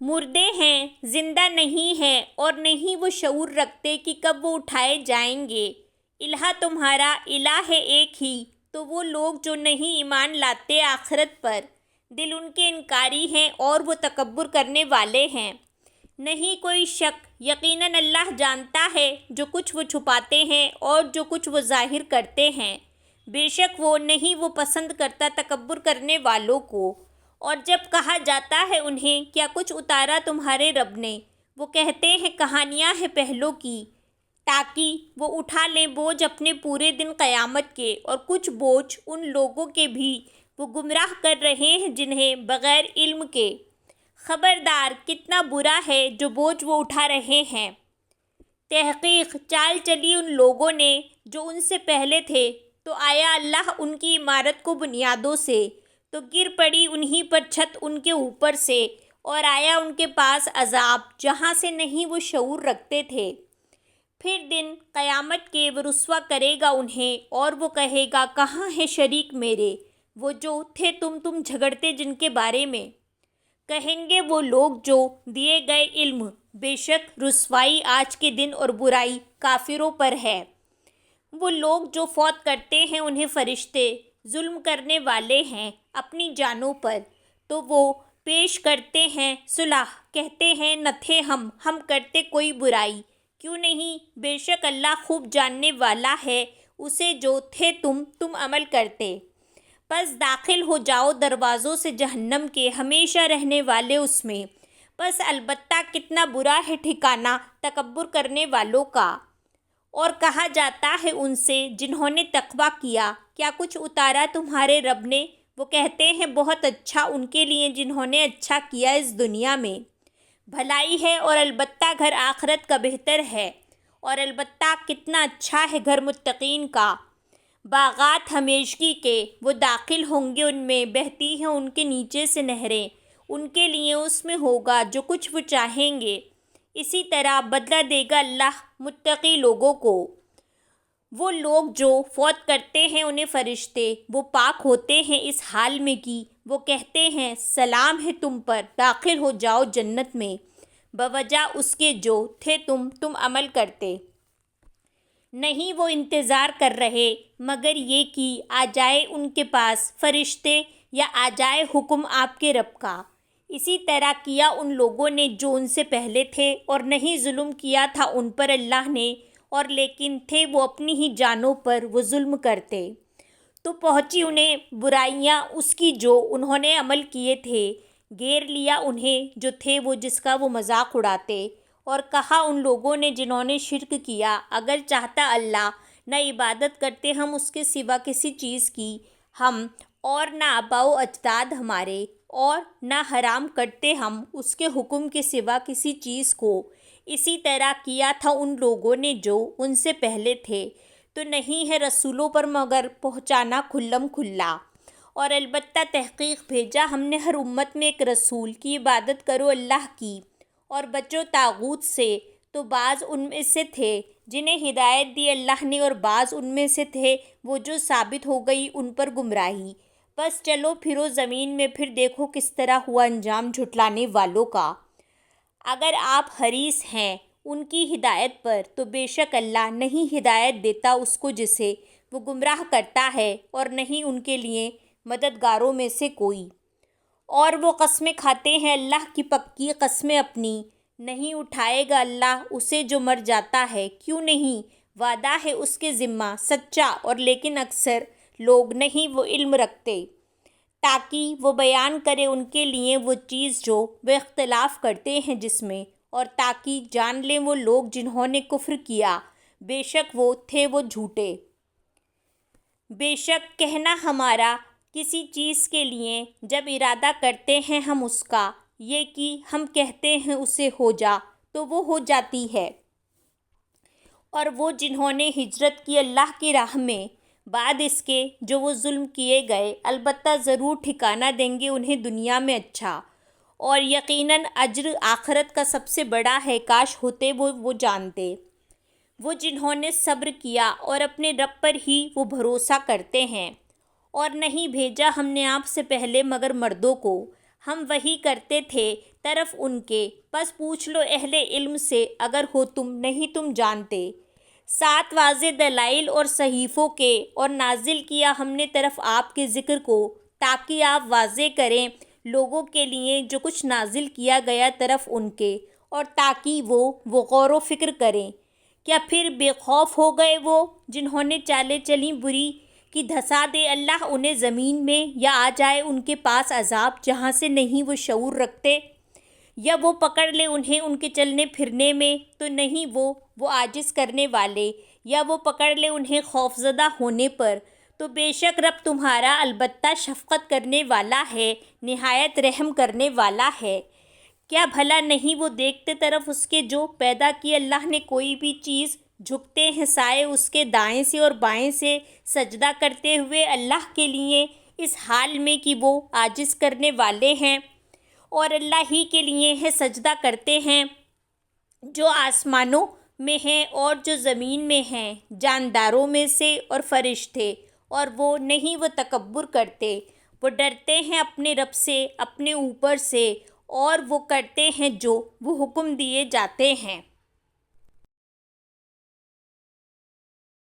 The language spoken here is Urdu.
مردے ہیں، زندہ نہیں ہیں، اور نہیں وہ شعور رکھتے کہ کب وہ اٹھائے جائیں گے۔ الہ تمہارا الہ ہے ایک ہی، تو وہ لوگ جو نہیں ایمان لاتے آخرت پر، دل ان کے انکاری ہیں اور وہ تکبر کرنے والے ہیں۔ نہیں کوئی شک، یقیناً اللہ جانتا ہے جو کچھ وہ چھپاتے ہیں اور جو کچھ وہ ظاہر کرتے ہیں۔ بے شک وہ نہیں وہ پسند کرتا تکبر کرنے والوں کو۔ اور جب کہا جاتا ہے انہیں کیا کچھ اتارا تمہارے رب نے، وہ کہتے ہیں کہانیاں ہیں پہلوں کی، تاکہ وہ اٹھا لیں بوجھ اپنے پورے دن قیامت کے، اور کچھ بوجھ ان لوگوں کے بھی وہ گمراہ کر رہے ہیں جنہیں بغیر علم کے۔ خبردار کتنا برا ہے جو بوجھ وہ اٹھا رہے ہیں۔ تحقیق چال چلی ان لوگوں نے جو ان سے پہلے تھے، تو آیا اللہ ان کی عمارت کو بنیادوں سے، تو گر پڑی انہی پر چھت ان کے اوپر سے، اور آیا ان کے پاس عذاب جہاں سے نہیں وہ شعور رکھتے تھے۔ پھر دن قیامت کے وہ رسوا کرے گا انہیں، اور وہ کہے گا کہاں ہے شریک میرے، وہ جو تھے تم جھگڑتے جن کے بارے میں۔ کہیں گے وہ لوگ جو دیے گئے علم، بے شک رسوائی آج کے دن اور برائی کافروں پر ہے۔ وہ لوگ جو فوت کرتے ہیں انہیں فرشتے ظلم کرنے والے ہیں اپنی جانوں پر، تو وہ پیش کرتے ہیں صلح، کہتے ہیں نہ تھے ہم کرتے کوئی برائی، کیوں نہیں، بے شک اللہ خوب جاننے والا ہے اسے جو تھے تم عمل کرتے۔ پس داخل ہو جاؤ دروازوں سے جہنم کے، ہمیشہ رہنے والے اس میں، پس البتہ کتنا برا ہے ٹھکانہ تکبر کرنے والوں کا۔ اور کہا جاتا ہے ان سے جنہوں نے تقویٰ کیا کیا کچھ اتارا تمہارے رب نے، وہ کہتے ہیں بہت اچھا ان کے لیے جنہوں نے اچھا کیا اس دنیا میں، بھلائی ہے، اور البتہ گھر آخرت کا بہتر ہے، اور البتہ کتنا اچھا ہے گھر متقین کا۔ باغات ہمیشگی کے، وہ داخل ہوں گے ان میں، بہتی ہیں ان کے نیچے سے نہریں، ان کے لیے اس میں ہوگا جو کچھ وہ چاہیں گے۔ اسی طرح بدلہ دے گا اللہ متقی لوگوں کو۔ وہ لوگ جو فوت کرتے ہیں انہیں فرشتے وہ پاک ہوتے ہیں اس حال میں کہ وہ کہتے ہیں سلام ہے تم پر، داخل ہو جاؤ جنت میں، بوجہ اس کے جو تھے تم عمل کرتے۔ نہیں وہ انتظار کر رہے مگر یہ کہ آ جائے ان کے پاس فرشتے یا آ جائے حکم آپ کے رب کا۔ اسی طرح کیا ان لوگوں نے جو ان سے پہلے تھے، اور نہیں ظلم کیا تھا ان پر اللہ نے، اور لیکن تھے وہ اپنی ہی جانوں پر وہ ظلم کرتے۔ تو پہنچی انہیں برائیاں اس کی جو انہوں نے عمل کیے تھے، گھیر لیا انہیں جو تھے وہ جس کا وہ مذاق اڑاتے۔ اور کہا ان لوگوں نے جنہوں نے شرک کیا اگر چاہتا اللہ نہ عبادت کرتے ہم اس کے سوا کسی چیز کی، ہم اور نہ آباء و اجداد ہمارے، اور نہ حرام کرتے ہم اس کے حکم کے سوا کسی چیز کو۔ اسی طرح کیا تھا ان لوگوں نے جو ان سے پہلے تھے، تو نہیں ہے رسولوں پر مگر پہنچانا کھلم کھلا۔ اور البتہ تحقیق بھیجا ہم نے ہر امت میں ایک رسول کی عبادت کرو اللہ کی اور بچو طاغوت سے، تو بعض ان میں سے تھے جنہیں ہدایت دی اللہ نے، اور بعض ان میں سے تھے وہ جو ثابت ہو گئی ان پر گمراہی۔ بس چلو پھرو زمین میں، پھر دیکھو کس طرح ہوا انجام جھٹلانے والوں کا۔ اگر آپ حریص ہیں ان کی ہدایت پر، تو بے شک اللہ نہیں ہدایت دیتا اس کو جسے وہ گمراہ کرتا ہے، اور نہیں ان کے لیے مددگاروں میں سے کوئی۔ اور وہ قسمیں کھاتے ہیں اللہ کی پکی قسمیں اپنی، نہیں اٹھائے گا اللہ اسے جو مر جاتا ہے، کیوں نہیں، وعدہ ہے اس کے ذمہ سچا، اور لیکن اکثر لوگ نہیں وہ علم رکھتے، تاکہ وہ بیان کرے ان کے لیے وہ چیز جو وہ اختلاف کرتے ہیں جس میں، اور تاکہ جان لیں وہ لوگ جنہوں نے کفر کیا بے شک وہ تھے وہ جھوٹے۔ بے شک کہنا ہمارا کسی چیز کے لیے جب ارادہ کرتے ہیں ہم اس کا، یہ کہ ہم کہتے ہیں اسے ہو جا تو وہ ہو جاتی ہے۔ اور وہ جنہوں نے ہجرت کی اللہ کی راہ میں بعد اس کے جو وہ ظلم کیے گئے، البتہ ضرور ٹھکانہ دیں گے انہیں دنیا میں اچھا، اور یقیناً اجر آخرت کا سب سے بڑا ہے، کاش ہوتے وہ جانتے۔ وہ جنہوں نے صبر کیا اور اپنے رب پر ہی وہ بھروسہ کرتے ہیں، اور نہیں بھیجا ہم نے آپ سے پہلے مگر مردوں کو، ہم وہی کرتے تھے طرف ان کے، بس پوچھ لو اہل علم سے اگر ہو تم نہیں تم جانتے۔ 7 واضح دلائل اور صحیفوں کے اور نازل کیا ہم نے طرف آپ کے ذکر کو تاکہ آپ واضح کریں لوگوں کے لیے جو کچھ نازل کیا گیا طرف ان کے، اور تاکہ وہ غور و فکر کریں۔ کیا پھر بے خوف ہو گئے وہ جنہوں نے چالیں چلیں بری کہ دھسا دے اللہ انہیں زمین میں، یا آ جائے ان کے پاس عذاب جہاں سے نہیں وہ شعور رکھتے، یا وہ پکڑ لے انہیں ان کے چلنے پھرنے میں تو نہیں وہ عاجز کرنے والے، یا وہ پکڑ لے انہیں خوفزدہ ہونے پر، تو بے شک رب تمہارا البتہ شفقت کرنے والا ہے، نہایت رحم کرنے والا ہے۔ کیا بھلا نہیں وہ دیکھتے طرف اس کے جو پیدا کی اللہ نے کوئی بھی چیز، جھکتے ہیں سائے اس کے دائیں سے اور بائیں سے سجدہ کرتے ہوئے اللہ کے لیے، اس حال میں کہ وہ عاجز کرنے والے ہیں، اور اللہ ہی کے لیے ہے سجدہ کرتے ہیں جو آسمانوں میں ہیں اور جو زمین میں ہیں، جانداروں میں سے اور فرشتے، اور وہ نہیں وہ تکبر کرتے، وہ ڈرتے ہیں اپنے رب سے اپنے اوپر سے، اور وہ کرتے ہیں جو وہ حکم دیے جاتے ہیں۔